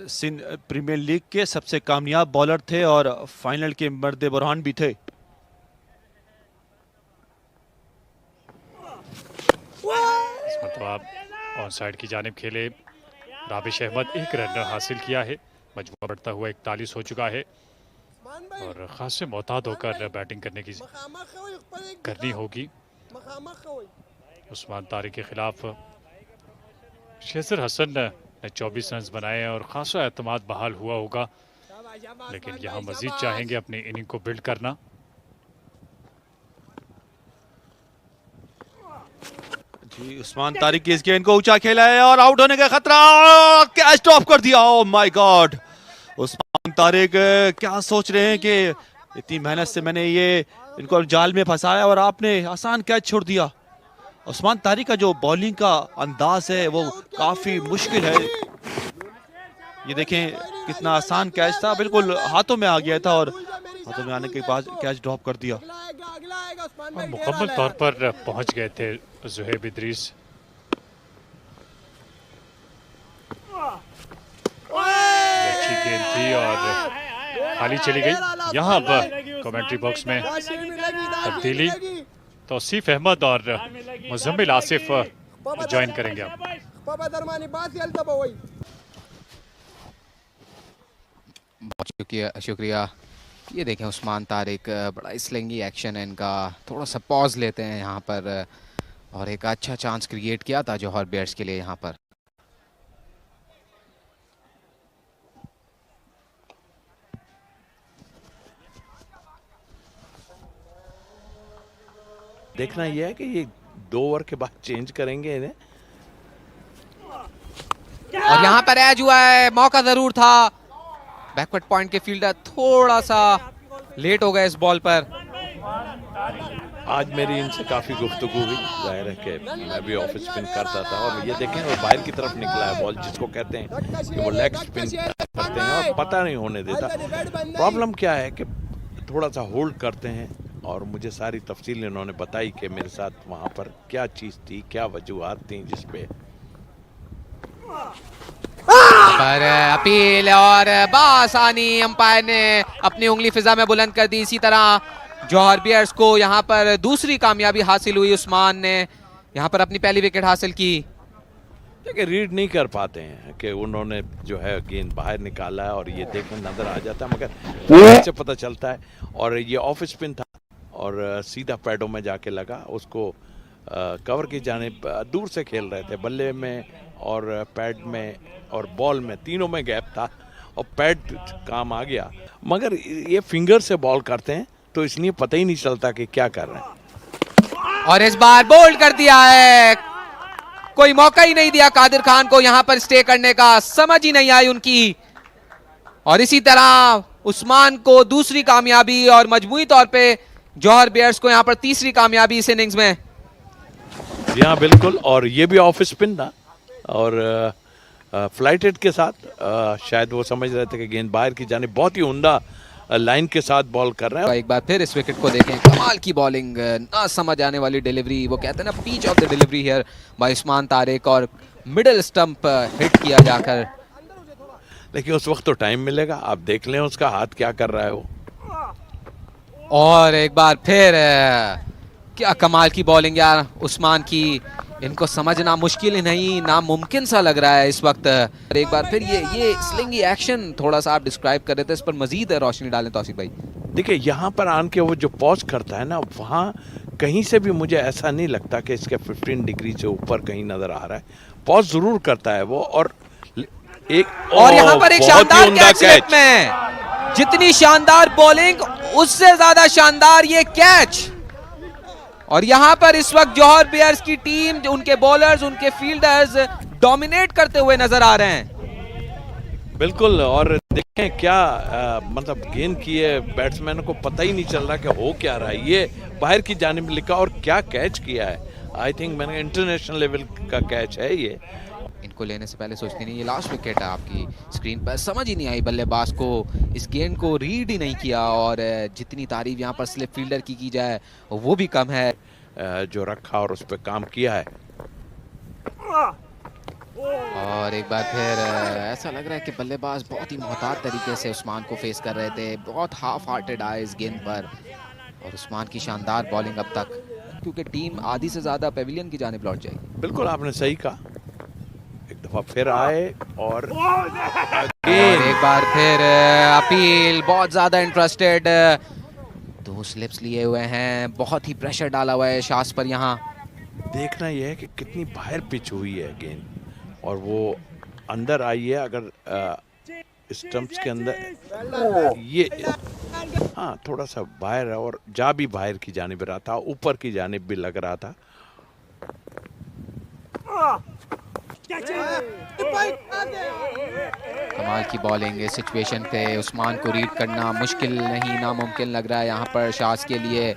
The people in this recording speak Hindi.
सिंध प्रीमियर लीग के सबसे कामयाब बॉलर थे और फाइनल के मर्द बुरहान भी थे। इस मतलब ऑन साइड की जानिब खेले राबिश अहमद, एक रन हासिल किया है। मजमूआ बढ़ता हुआ 41 हो चुका है और खास से मोहतात होकर बैटिंग करनी होगी। उस्मान तारिक के खिलाफ शेजर हसन ने 24 रन बनाए और खासा एतमाद बहाल हुआ होगा, लेकिन यहाँ मजीद चाहेंगे अपनी इनिंग को बिल्ड करना। जी, उस्मान तारिक की इस गेंद को ऊंचा खेला है और आउट होने का खतरा, कैच ड्रॉप कर दिया। Oh my God, Usman Tariq क्या सोच रहे हैं कि इतनी मेहनत से मैंने इनको जाल में फंसाया और आपने आसान कैच छोड़ दिया। उस्मान तारिक का जो बॉलिंग का अंदाज है वो काफी मुश्किल है। ये देखें कितना आसान कैच था, बिल्कुल हाथों में आ गया था और हाथों में आने के बाद कैच ड्रॉप कर दिया और मुकम्मल तौर पर पहुंच गए थे ज़ुहैब इदरीस। अच्छी गेंद थी और खाली चली गई। यहाँ अब कमेंट्री बॉक्स में तब्दीली, तौसीफ अहमद और मुजम्मिल आसिफ ज्वाइन करेंगे अब। बहुत शुक्रिया। ये देखें उस्मान तारिक, बड़ा स्लिंगी एक्शन है इनका। थोड़ा सा पॉज लेते हैं यहाँ पर और एक अच्छा चांस क्रिएट किया था जौहर बेयर्स के लिए यहाँ पर। देखना यह है कि ये 2 ओवर के बाद चेंज करेंगे इन्हें। और यहाँ पर एज हुआ है, मौका जरूर था। बैकवर्ड पॉइंट के फील्डर थोड़ा सा लेट हो गए इस बॉल पर। आज मेरी इनसे काफी गुफ्तगू हुई, जाहिर है कि मैं भी ऑफ स्पिन करता था और ये देखें वो बाहर की तरफ निकला है बॉल, जिसको कहते हैं कि वो लेग स्पिन करते हैं और पता नहीं होने देता। प्रॉब्लम क्या है कि थोड़ा सा होल्ड करते हैं और मुझे सारी तफसील इन्होंने बताई कि मेरे साथ वहाँ पर क्या चीज़ थी, क्या वजूहात थी जिसपे पर अपील और बासानी अंपायर ने अपनी उंगली फिजा में बुलंद कर दी। इसी तरह जौहर बियर्स को यहाँ पर दूसरी कामयाबी हासिल हुई। उस्मान ने यहाँ पर अपनी पहली विकेट हासिल की। देखिए रीड नहीं कर पाते हैं कि उन्होंने जो है गेंद बाहर निकाला है और ये देखने नजर आ जाता है, मगर से पता चलता है। और ये ऑफ स्पिन था और सीधा पैडों में जाके लगा। उसको कवर की जानिब दूर से खेल रहे थे, बल्ले में और पैड में और बॉल में, तीनों में गैप था और पैड काम आ गया। मगर ये फिंगर से बॉल करते हैं तो इसलिए पता ही नहीं चलता कि क्या कर रहे हैं। और इस बार बोल्ड कर दिया है, कोई मौका ही नहीं दिया कादिर खान को यहाँ पर स्टे करने का, समझ ही नहीं आई उनकी। और इसी तरह उस्मान को दूसरी कामयाबी और मजमूई तौर पे जौहर बियर्स को यहाँ पर तीसरी कामयाबी इस इनिंग्स में। जी हाँ बिल्कुल, और ये भी ऑफ स्पिन था और फ्लाइटेड के साथ शायद वो समझ रहे थे कि गेंद बाहर की जाने, बहुत ही उम्दा लाइन के साथ बॉल कर रहे हैं। एक बार फिर इस विकेट को देखें, कमाल की बॉलिंग, ना समझ आने वाली डिलीवरी, वो कहते हैं ना peach of the delivery here by Usman Tariq, और मिडिल स्टंप हिट किया जाकर। लेकिन उस वक्त तो टाइम मिलेगा, आप देख लें उसका हाथ क्या कर रहा है वो। और एक बार फिर क्या कमाल की बॉलिंग यार उस्मान की, इनको समझना मुश्किल ही नहीं, नामुमकिन सा लग रहा है इस वक्त। एक बार फिर ये स्लिंगी एक्शन थोड़ा सा आप डिस्क्राइब कर रहे थे, इस पर मजीद रोशनी डालें तौसीफ भाई। देखिए यहाँ पर आन के वो जो पॉज करता है ना, वहाँ कहीं से भी मुझे ऐसा नहीं लगता कि इसके 15 डिग्री से ऊपर कहीं नजर आ रहा है। पॉज जरूर करता है वो और यहाँ पर एक शानदार कैच में, जितनी शानदार बॉलिंग उससे ज्यादा शानदार ये कैच। और यहां पर इस वक्त जौहर बियर्स की टीम, उनके बॉलर्स, उनके फील्डर्स डोमिनेट करते हुए नजर आ रहे हैं। बिल्कुल, और देखें क्या मतलब गेंद किए, बैट्समैन को पता ही नहीं चल रहा कि हो क्या रहा है। ये बाहर की जानिब लिखा और क्या कैच किया है। आई थिंक मैंने इंटरनेशनल लेवल का कैच है ये। इनको लेने से पहले सोचती नहीं, ये लास्ट विकेट है आपकी स्क्रीन पर, समझ ही नहीं आई बल्लेबाज को, इस गेंद को रीड ही नहीं किया। और जितनी तारीफ यहाँ पर स्लिप फील्डर की जाए वो भी कम है। जो रखा और उस पर काम किया है। और एक बार फिर ऐसा लग रहा है कि बल्लेबाज बहुत ही मोहतात तरीके से उस्मान को फेस कर रहे थे, बहुत हाफ हार्टेड आए इस गेंद पर। और उस्मान की शानदार बॉलिंग अब तक, क्योंकि टीम आधी से ज्यादा पेविलियन की जानिब लौट जाएगी। बिल्कुल आपने सही कहा, एक दफा फिर आए और एक बार फिर अपील, बहुत ज्यादा इंटरेस्टेड, 2 स्लिप्स लिए हुए हैं, बहुत ही प्रेशर डाला हुआ है शास पर। यहाँ देखना यह है कि कितनी बाहर पिच हुई है गेंद और वो अंदर आई है। अगर स्टंप्स के अंदर ये हाँ थोड़ा सा बाहर है और जा भी बाहर की जानिब रहा था, ऊपर की जानिब भी लग रहा था। कमाल की बॉलिंग, इस सिचुएशन पे उस्मान को रीड करना मुश्किल नहीं नामुमकिन लग रहा है यहाँ पर शास के लिए।